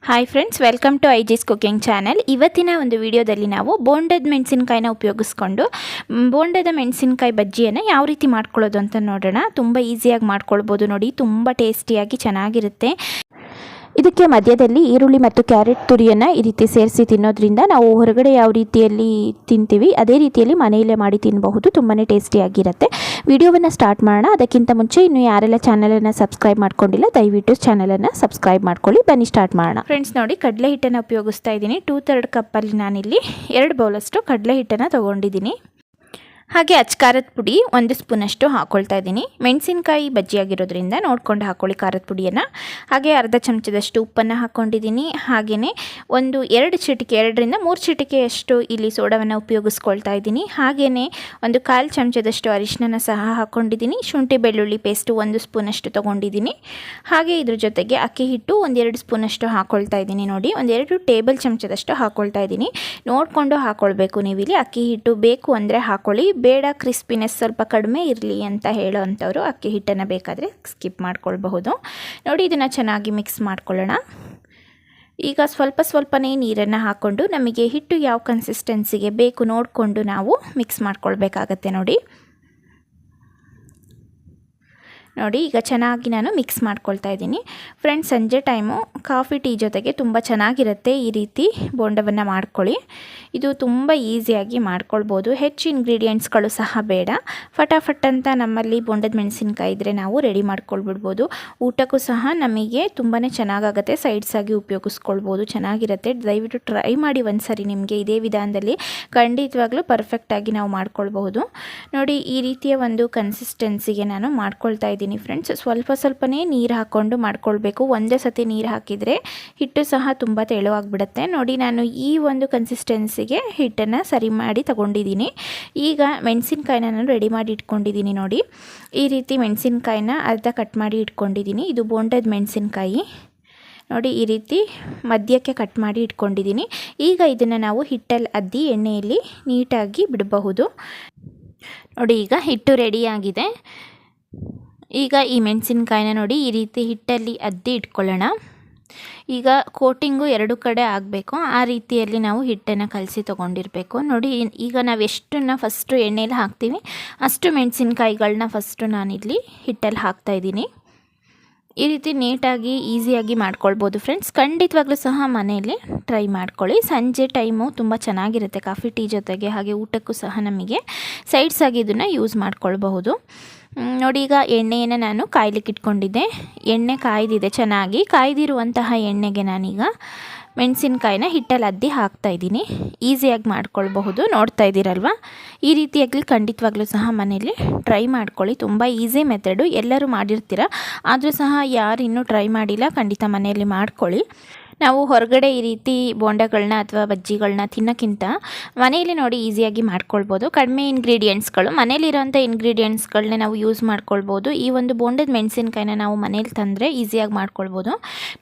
Hi friends, welcome to ಐಜಿಸ್ cooking channel. ಇವತ್ತಿನ ಒಂದು ವಿಡಿಯೋದಲ್ಲಿ ನಾವು ಬೋಂಡದ ಮೆಣಸಿನಕಾಯಿನ ಉಪಯೋಗಿಸ್ಕೊಂಡು ಬೋಂಡದ ಮೆಣಸಿನಕಾಯಿ ಬಜ್ಜಿಯನ್ನು ಯಾವ ರೀತಿ ಮಾಡ್ಕೊಳ್ಳೋದು ಅಂತ ನೋಡೋಣ. ತುಂಬ ಈಸಿಯಾಗಿ ಮಾಡ್ಕೊಳ್ಬೋದು ನೋಡಿ, ತುಂಬ ಟೇಸ್ಟಿಯಾಗಿ ಚೆನ್ನಾಗಿರುತ್ತೆ. ಇದಕ್ಕೆ ಮಧ್ಯದಲ್ಲಿ ಈರುಳ್ಳಿ ಮತ್ತು ಕ್ಯಾರೆಟ್ ತುರಿಯನ್ನು ಈ ರೀತಿ ಸೇರಿಸಿ ತಿನ್ನೋದ್ರಿಂದ ನಾವು ಹೊರಗಡೆ ಯಾವ ರೀತಿಯಲ್ಲಿ ತಿಂತೀವಿ ಅದೇ ರೀತಿಯಲ್ಲಿ ಮನೆಯಲ್ಲೇ ಮಾಡಿ ತಿನ್ನಬಹುದು. ತುಂಬಾ ಟೇಸ್ಟಿಯಾಗಿರುತ್ತೆ. ವಿಡಿಯೋವನ್ನು ಸ್ಟಾರ್ಟ್ ಮಾಡೋಣ. ಅದಕ್ಕಿಂತ ಮುಂಚೆ ಇನ್ನು ಯಾರೆಲ್ಲ ಚಾನಲನ್ನು ಸಬ್ಸ್ಕ್ರೈಬ್ ಮಾಡ್ಕೊಂಡಿಲ್ಲ ದಯವಿಟ್ಟು ಚಾನಲನ್ನು ಸಬ್ಸ್ಕ್ರೈಬ್ ಮಾಡ್ಕೊಳ್ಳಿ. ಬನ್ನಿ ಸ್ಟಾರ್ಟ್ ಮಾಡೋಣ. ಫ್ರೆಂಡ್ಸ್ ನೋಡಿ, ಕಡಲೆ ಹಿಟ್ಟನ್ನು ಉಪಯೋಗಿಸ್ತಾ ಇದ್ದೀನಿ. 2/3 ಕಪ್ಪಲ್ಲಿ ನಾನಿಲ್ಲಿ 2 ಬೌಲಷ್ಟು ಕಡಲೆ ಹಿಟ್ಟನ್ನು ತೊಗೊಂಡಿದ್ದೀನಿ. ಹಾಗೆ ಅಚ್ಕಾರದ ಪುಡಿ 1 ಸ್ಪೂನಷ್ಟು ಹಾಕ್ಕೊಳ್ತಾ ಇದ್ದೀನಿ. ಮೆಣಸಿನಕಾಯಿ ಬಜ್ಜಿಯಾಗಿರೋದ್ರಿಂದ ನೋಡ್ಕೊಂಡು ಹಾಕ್ಕೊಳ್ಳಿ ಖಾರದ ಪುಡಿಯನ್ನು. ಹಾಗೆ ಅರ್ಧ ಚಮಚದಷ್ಟು ಉಪ್ಪನ್ನು ಹಾಕ್ಕೊಂಡಿದ್ದೀನಿ. ಹಾಗೆಯೇ 2 ಚಿಟಿಕೆ 2ರಿಂದ 3 ಚಿಟಿಕೆಯಷ್ಟು ಇಲ್ಲಿ ಸೋಡಾವನ್ನು ಉಪಯೋಗಿಸ್ಕೊಳ್ತಾ ಇದ್ದೀನಿ. ಹಾಗೆಯೇ 1/4 ಚಮಚದಷ್ಟು ಅರಿಶಿನ ಸಹ ಹಾಕ್ಕೊಂಡಿದ್ದೀನಿ. ಶುಂಠಿ ಬೆಳ್ಳುಳ್ಳಿ ಪೇಸ್ಟು 1 ಸ್ಪೂನಷ್ಟು ತೊಗೊಂಡಿದ್ದೀನಿ. ಹಾಗೆ ಇದ್ರ ಜೊತೆಗೆ ಅಕ್ಕಿ ಹಿಟ್ಟು 1-2 ಸ್ಪೂನಷ್ಟು ಹಾಕ್ಕೊಳ್ತಾ ಇದ್ದೀನಿ. ನೋಡಿ, 1-2 ಟೇಬಲ್ ಚಮಚದಷ್ಟು ಹಾಕ್ಕೊಳ್ತಾ ಇದ್ದೀನಿ. ನೋಡಿಕೊಂಡು ಹಾಕ್ಕೊಳ್ಬೇಕು. ನೀವು ಇಲ್ಲಿ ಅಕ್ಕಿ ಹಿಟ್ಟು ಬೇಕು ಅಂದರೆ ಹಾಕ್ಕೊಳ್ಳಿ, ಬೇಡ ಕ್ರಿಸ್ಪಿನೆಸ್ ಸ್ವಲ್ಪ ಕಡಿಮೆ ಇರಲಿ ಅಂತ ಹೇಳೋ ಅಂಥವ್ರು ಅಕ್ಕಿ ಹಿಟ್ಟನ್ನು ಬೇಕಾದರೆ ಸ್ಕಿಪ್ ಮಾಡ್ಕೊಳ್ಬಹುದು. ನೋಡಿ, ಇದನ್ನು ಚೆನ್ನಾಗಿ ಮಿಕ್ಸ್ ಮಾಡ್ಕೊಳ್ಳೋಣ. ಈಗ ಸ್ವಲ್ಪನೇ ನೀರನ್ನು ಹಾಕ್ಕೊಂಡು ನಮಗೆ ಹಿಟ್ಟು ಯಾವ ಕನ್ಸಿಸ್ಟೆನ್ಸಿಗೆ ಬೇಕು ನೋಡಿಕೊಂಡು ನಾವು ಮಿಕ್ಸ್ ಮಾಡ್ಕೊಳ್ಬೇಕಾಗತ್ತೆ. ನೋಡಿ ಈಗ ಚೆನ್ನಾಗಿ ನಾನು ಮಿಕ್ಸ್ ಮಾಡ್ಕೊಳ್ತಾ ಇದ್ದೀನಿ. ಫ್ರೆಂಡ್ಸ್, ಸಂಜೆ ಟೈಮು ಕಾಫಿ ಟೀ ಜೊತೆಗೆ ತುಂಬ ಚೆನ್ನಾಗಿರುತ್ತೆ. ಈ ರೀತಿ ಬೋಂಡವನ್ನು ಮಾಡ್ಕೊಳ್ಳಿ. ಇದು ತುಂಬ ಈಸಿಯಾಗಿ ಮಾಡ್ಕೊಳ್ಬೋದು. ಹೆಚ್ಚು ಇಂಗ್ರೀಡಿಯೆಂಟ್ಸ್ಗಳು ಸಹ ಬೇಡ. ಫಟಾಫಟ್ ಅಂತ ನಮ್ಮಲ್ಲಿ ಬೋಂಡದ ಮೆಣಸಿನಕಾಯಿ ಇದ್ದರೆ ನಾವು ರೆಡಿ ಮಾಡ್ಕೊಳ್ಬಿಡ್ಬೋದು. ಊಟಕ್ಕೂ ಸಹ ನಮಗೆ ತುಂಬಾ ಚೆನ್ನಾಗಾಗುತ್ತೆ. ಸೈಡ್ಸಾಗಿ ಉಪಯೋಗಿಸ್ಕೊಳ್ಬೋದು, ಚೆನ್ನಾಗಿರುತ್ತೆ. ದಯವಿಟ್ಟು ಟ್ರೈ ಮಾಡಿ ಒಂದ್ಸರಿ. ನಿಮಗೆ ಇದೇ ವಿಧಾನದಲ್ಲಿ ಖಂಡಿತವಾಗ್ಲೂ ಪರ್ಫೆಕ್ಟಾಗಿ ನಾವು ಮಾಡ್ಕೊಳ್ಬಹುದು. ನೋಡಿ, ಈ ರೀತಿಯ ಒಂದು ಕನ್ಸಿಸ್ಟೆನ್ಸಿಗೆ ನಾನು ಮಾಡ್ಕೊಳ್ತಾ ಇದ್ದೀನಿ. ಫ್ರೆಂಡ್ಸ್, ಸ್ವಲ್ಪನೇ ನೀರು ಹಾಕ್ಕೊಂಡು ಮಾಡ್ಕೊಳ್ಬೇಕು. ಒಂದೇ ಸತಿ ನೀರು ಹಾಕಿದರೆ ಹಿಟ್ಟು ಸಹ ತುಂಬ ತೆಳುವಾಗಿಬಿಡುತ್ತೆ. ನೋಡಿ, ನಾನು ಈ ಒಂದು ಕನ್ಸಿಸ್ಟೆನ್ಸಿಗೆ ಹಿಟ್ಟನ್ನು ಸರಿ ಮಾಡಿ ತಗೊಂಡಿದ್ದೀನಿ. ಈಗ ಮೆಣಸಿನಕಾಯಿನ ನಾನು ರೆಡಿ ಮಾಡಿ ಇಟ್ಕೊಂಡಿದ್ದೀನಿ. ನೋಡಿ, ಈ ರೀತಿ ಮೆಣಸಿನಕಾಯಿನ ಅರ್ಧ ಕಟ್ ಮಾಡಿ ಇಟ್ಕೊಂಡಿದ್ದೀನಿ. ಇದು ಬೋಂಡದ ಮೆಣಸಿನಕಾಯಿ. ನೋಡಿ, ಈ ರೀತಿ ಮಧ್ಯಕ್ಕೆ ಕಟ್ ಮಾಡಿ ಇಟ್ಕೊಂಡಿದ್ದೀನಿ. ಈಗ ಇದನ್ನು ನಾವು ಹಿಟ್ಟಲ್ಲಿ ಅದ್ದಿ ಎಣ್ಣೆಯಲ್ಲಿ ನೀಟಾಗಿ ಬಿಡಬಹುದು. ನೋಡಿ, ಈಗ ಹಿಟ್ಟು ರೆಡಿಯಾಗಿದೆ. ಈಗ ಈ ಮೆಣಸಿನಕಾಯಿನ ನೋಡಿ ಈ ರೀತಿ ಹಿಟ್ಟಲ್ಲಿ ಅದ್ದಿ ಇಟ್ಕೊಳ್ಳೋಣ. ಈಗ ಕೋಟಿಂಗು 2 ಕಡೆ ಆಗಬೇಕು, ಆ ರೀತಿಯಲ್ಲಿ ನಾವು ಹಿಟ್ಟನ್ನು ಕಲಸಿ ತೊಗೊಂಡಿರಬೇಕು. ನೋಡಿ, ಈಗ ನಾವು ಎಷ್ಟನ್ನು ಫಸ್ಟು ಎಣ್ಣೆಯಲ್ಲಿ ಹಾಕ್ತೀವಿ ಅಷ್ಟು ಮೆಣಸಿನಕಾಯಿಗಳನ್ನ ಫಸ್ಟು ನಾನಿಲ್ಲಿ ಹಿಟ್ಟಲ್ಲಿ ಹಾಕ್ತಾಯಿದ್ದೀನಿ. ಈ ರೀತಿ ನೀಟಾಗಿ ಈಸಿಯಾಗಿ ಮಾಡ್ಕೊಳ್ಬೋದು. ಫ್ರೆಂಡ್ಸ್, ಖಂಡಿತವಾಗ್ಲೂ ಸಹ ಮನೆಯಲ್ಲಿ ಟ್ರೈ ಮಾಡ್ಕೊಳ್ಳಿ. ಸಂಜೆ ಟೈಮು ತುಂಬ ಚೆನ್ನಾಗಿರುತ್ತೆ ಕಾಫಿ ಟೀ ಜೊತೆಗೆ. ಹಾಗೆ ಊಟಕ್ಕೂ ಸಹ ನಮಗೆ ಸೈಡ್ಸಾಗಿ ಇದನ್ನು ಯೂಸ್ ಮಾಡ್ಕೊಳ್ಬಹುದು. ನೋಡಿ, ಈಗ ಎಣ್ಣೆಯನ್ನು ನಾನು ಕಾಯ್ಲಿಕ್ಕೆ ಇಟ್ಕೊಂಡಿದ್ದೆ. ಎಣ್ಣೆ ಕಾಯ್ದಿದೆ. ಚೆನ್ನಾಗಿ ಕಾಯ್ದಿರುವಂತಹ ಎಣ್ಣೆಗೆ ನಾನೀಗ ಮೆಣಸಿನಕಾಯಿನ ಹಿಟ್ಟಲ್ಲಿ ಅದ್ದಿ ಹಾಕ್ತಾಯಿದ್ದೀನಿ. ಈಸಿಯಾಗಿ ಮಾಡ್ಕೊಳ್ಬಹುದು. ನೋಡ್ತಾ ಇದ್ದೀರಲ್ವ, ಈ ರೀತಿಯಾಗಲಿ ಖಂಡಿತವಾಗ್ಲೂ ಸಹ ಮನೆಯಲ್ಲಿ ಟ್ರೈ ಮಾಡ್ಕೊಳ್ಳಿ. ತುಂಬ ಈಸಿ ಮೆಥಡು, ಎಲ್ಲರೂ ಮಾಡಿರ್ತೀರ. ಆದರೂ ಸಹ ಯಾರು ಇನ್ನೂ ಟ್ರೈ ಮಾಡಿಲ್ಲ, ಖಂಡಿತ ಮನೆಯಲ್ಲಿ ಮಾಡ್ಕೊಳ್ಳಿ. ನಾವು ಹೊರಗಡೆ ಈ ರೀತಿ ಬೋಂಡಗಳನ್ನ ಅಥವಾ ಬಜ್ಜಿಗಳನ್ನ ತಿನ್ನೋಕ್ಕಿಂತ ಮನೆಯಲ್ಲಿ ನೋಡಿ ಈಸಿಯಾಗಿ ಮಾಡ್ಕೊಳ್ಬೋದು. ಕಡಿಮೆ ಇಂಗ್ರೀಡಿಯೆಂಟ್ಸ್ಗಳು, ಮನೇಲಿರೋಂಥ ಇಂಗ್ರೀಡಿಯೆಂಟ್ಸ್ಗಳನ್ನೇ ನಾವು ಯೂಸ್ ಮಾಡ್ಕೊಳ್ಬೋದು. ಈ ಒಂದು ಬೋಂಡದ ಮೆಣಸಿನಕಾಯಿನ ನಾವು ಮನೇಲಿ ತಂದರೆ ಈಸಿಯಾಗಿ ಮಾಡ್ಕೊಳ್ಬೋದು.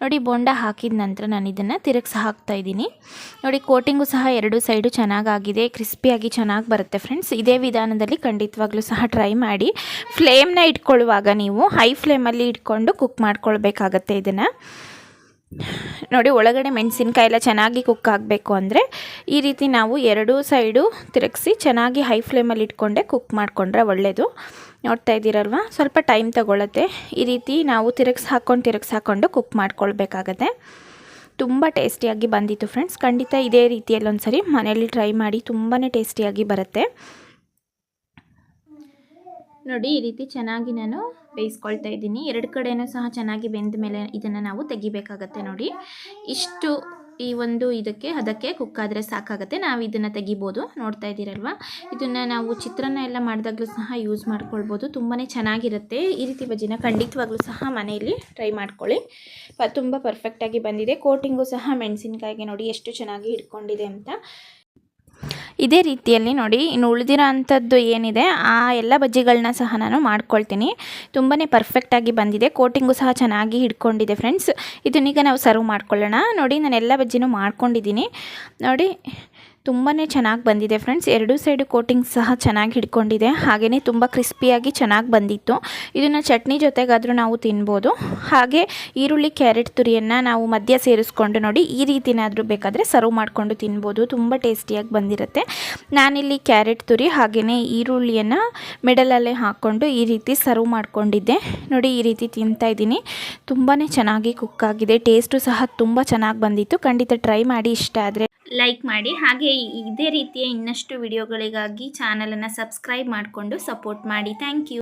ನೋಡಿ, ಬೋಂಡ ಹಾಕಿದ ನಂತರ ನಾನು ಇದನ್ನು ತಿರುಗಿಸಿ ಹಾಕ್ತಾಯಿದ್ದೀನಿ. ನೋಡಿ, ಕೋಟಿಂಗು ಸಹ 2 ಸೈಡು ಚೆನ್ನಾಗಾಗಿದೆ, ಕ್ರಿಸ್ಪಿಯಾಗಿ ಚೆನ್ನಾಗಿ ಬರುತ್ತೆ. ಫ್ರೆಂಡ್ಸ್, ಇದೇ ವಿಧಾನದಲ್ಲಿ ಖಂಡಿತವಾಗ್ಲೂ ಸಹ ಟ್ರೈ ಮಾಡಿ. ಫ್ಲೇಮ್ನ ಇಟ್ಕೊಳ್ಳುವಾಗ ನೀವು ಹೈ ಫ್ಲೇಮಲ್ಲಿ ಇಟ್ಕೊಂಡು ಕುಕ್ ಮಾಡ್ಕೊಳ್ಬೇಕಾಗತ್ತೆ ಇದನ್ನು. ನೋಡಿ, ಒಳಗಡೆ ಮೆಣಸಿನಕಾಯಿ ಎಲ್ಲ ಚೆನ್ನಾಗಿ ಕುಕ್ ಆಗಬೇಕು ಅಂದರೆ ಈ ರೀತಿ ನಾವು 2 ಸೈಡು ತಿರುಗಿಸಿ ಚೆನ್ನಾಗಿ ಹೈ ಫ್ಲೇಮಲ್ಲಿ ಇಟ್ಕೊಂಡೆ ಕುಕ್ ಮಾಡಿಕೊಂಡ್ರೆ ಒಳ್ಳೆಯದು. ನೋಡ್ತಾ ಇದ್ದೀರಲ್ವ, ಸ್ವಲ್ಪ ಟೈಮ್ ತಗೊಳುತ್ತೆ. ಈ ರೀತಿ ನಾವು ತಿರುಗಿಸಿ ಹಾಕ್ಕೊಂಡು ಕುಕ್ ಮಾಡ್ಕೊಳ್ಬೇಕಾಗತ್ತೆ. ತುಂಬ ಟೇಸ್ಟಿಯಾಗಿ ಬಂದಿತ್ತು ಫ್ರೆಂಡ್ಸ್. ಖಂಡಿತ ಇದೇ ರೀತಿಯಲ್ಲಿ ಒಂದ್ಸರಿ ಮನೆಯಲ್ಲಿ ಟ್ರೈ ಮಾಡಿ, ತುಂಬಾ ಟೇಸ್ಟಿಯಾಗಿ ಬರುತ್ತೆ. ನೋಡಿ, ಈ ರೀತಿ ಚೆನ್ನಾಗಿ ನಾನು ಬೇಯಿಸ್ಕೊಳ್ತಾ ಇದ್ದೀನಿ. 2 ಕಡೆಯೂ ಸಹ ಚೆನ್ನಾಗಿ ಬೆಂದ ಮೇಲೆ ಇದನ್ನು ನಾವು ತೆಗಿಬೇಕಾಗತ್ತೆ. ನೋಡಿ, ಇಷ್ಟು ಈ ಒಂದು ಅದಕ್ಕೆ ಕುಕ್ ಆದರೆ ಸಾಕಾಗುತ್ತೆ. ನಾವು ಇದನ್ನು ತೆಗಿಬೋದು. ನೋಡ್ತಾ ಇದ್ದೀರಲ್ವ, ಇದನ್ನು ನಾವು ಚಿತ್ರಾನ್ನ ಎಲ್ಲ ಮಾಡಿದಾಗಲೂ ಸಹ ಯೂಸ್ ಮಾಡ್ಕೊಳ್ಬೋದು. ತುಂಬಾ ಚೆನ್ನಾಗಿರುತ್ತೆ. ಈ ರೀತಿ ಬಜ್ಜಿನ ಖಂಡಿತವಾಗ್ಲೂ ಸಹ ಮನೆಯಲ್ಲಿ ಟ್ರೈ ಮಾಡ್ಕೊಳ್ಳಿ. ತುಂಬ ಪರ್ಫೆಕ್ಟಾಗಿ ಬಂದಿದೆ. ಕೋಟಿಂಗು ಸಹ ಮೆಣಸಿನಕಾಯಿಗೆ ನೋಡಿ ಎಷ್ಟು ಚೆನ್ನಾಗಿ ಹಿಡ್ಕೊಂಡಿದೆ ಅಂತ. ಇದೇ ರೀತಿಯಲ್ಲಿ ನೋಡಿ, ಇನ್ನು ಉಳಿದಿರೋ ಅಂಥದ್ದು ಏನಿದೆ ಆ ಎಲ್ಲ ಬಜ್ಜಿಗಳನ್ನ ಸಹ ನಾನು ಮಾಡ್ಕೊಳ್ತೀನಿ. ತುಂಬಾ ಪರ್ಫೆಕ್ಟಾಗಿ ಬಂದಿದೆ. ಕೋಟಿಂಗು ಸಹ ಚೆನ್ನಾಗಿ ಹಿಡ್ಕೊಂಡಿದೆ. ಫ್ರೆಂಡ್ಸ್, ಇದನ್ನೀಗ ನಾವು ಸರ್ವ್ ಮಾಡ್ಕೊಳ್ಳೋಣ. ನೋಡಿ, ನಾನು ಎಲ್ಲ ಬಜ್ಜಿನೂ ಮಾಡ್ಕೊಂಡಿದ್ದೀನಿ. ನೋಡಿ, ತುಂಬಾ ಚೆನ್ನಾಗಿ ಬಂದಿದೆ ಫ್ರೆಂಡ್ಸ್. ಎರಡೂ ಸೈಡು ಕೋಟಿಂಗ್ ಸಹ ಚೆನ್ನಾಗಿ ಹಿಡ್ಕೊಂಡಿದೆ. ಹಾಗೆಯೇ ತುಂಬ ಕ್ರಿಸ್ಪಿಯಾಗಿ ಚೆನ್ನಾಗಿ ಬಂದಿತ್ತು. ಇದನ್ನು ಚಟ್ನಿ ಜೊತೆಗಾದರೂ ನಾವು ತಿನ್ಬೋದು. ಹಾಗೆ ಈರುಳ್ಳಿ ಕ್ಯಾರೆಟ್ ತುರಿಯನ್ನು ನಾವು ಮಧ್ಯ ಸೇರಿಸ್ಕೊಂಡು ನೋಡಿ ಈ ರೀತಿನಾದರೂ ಬೇಕಾದರೆ ಸರ್ವ್ ಮಾಡಿಕೊಂಡು ತಿನ್ಬೋದು. ತುಂಬ ಟೇಸ್ಟಿಯಾಗಿ ಬಂದಿರುತ್ತೆ. ನಾನಿಲ್ಲಿ ಕ್ಯಾರೆಟ್ ತುರಿ ಹಾಗೆಯೇ ಈರುಳ್ಳಿಯನ್ನು ಮಿಡಲಲ್ಲೇ ಹಾಕ್ಕೊಂಡು ಈ ರೀತಿ ಸರ್ವ್ ಮಾಡ್ಕೊಂಡಿದ್ದೆ. ನೋಡಿ ಈ ರೀತಿ ತಿಂತಾ ಇದ್ದೀನಿ. ತುಂಬಾ ಚೆನ್ನಾಗಿ ಕುಕ್ ಆಗಿದೆ. ಟೇಸ್ಟು ಸಹ ತುಂಬ ಚೆನ್ನಾಗಿ ಬಂದಿತ್ತು. ಖಂಡಿತ ಟ್ರೈ ಮಾಡಿ. ಇಷ್ಟ ಆದರೆ ಲೈಕ್ ಮಾಡಿ. ಹಾಗೆ ಇದೇ ರೀತಿಯ ಇನ್ನಷ್ಟು ವಿಡಿಯೋಗಳಿಗಾಗಿ ಚಾನಲನ್ನು ಸಬ್ಸ್ಕ್ರೈಬ್ ಮಾಡಿಕೊಂಡು ಸಪೋರ್ಟ್ ಮಾಡಿ. Thank you.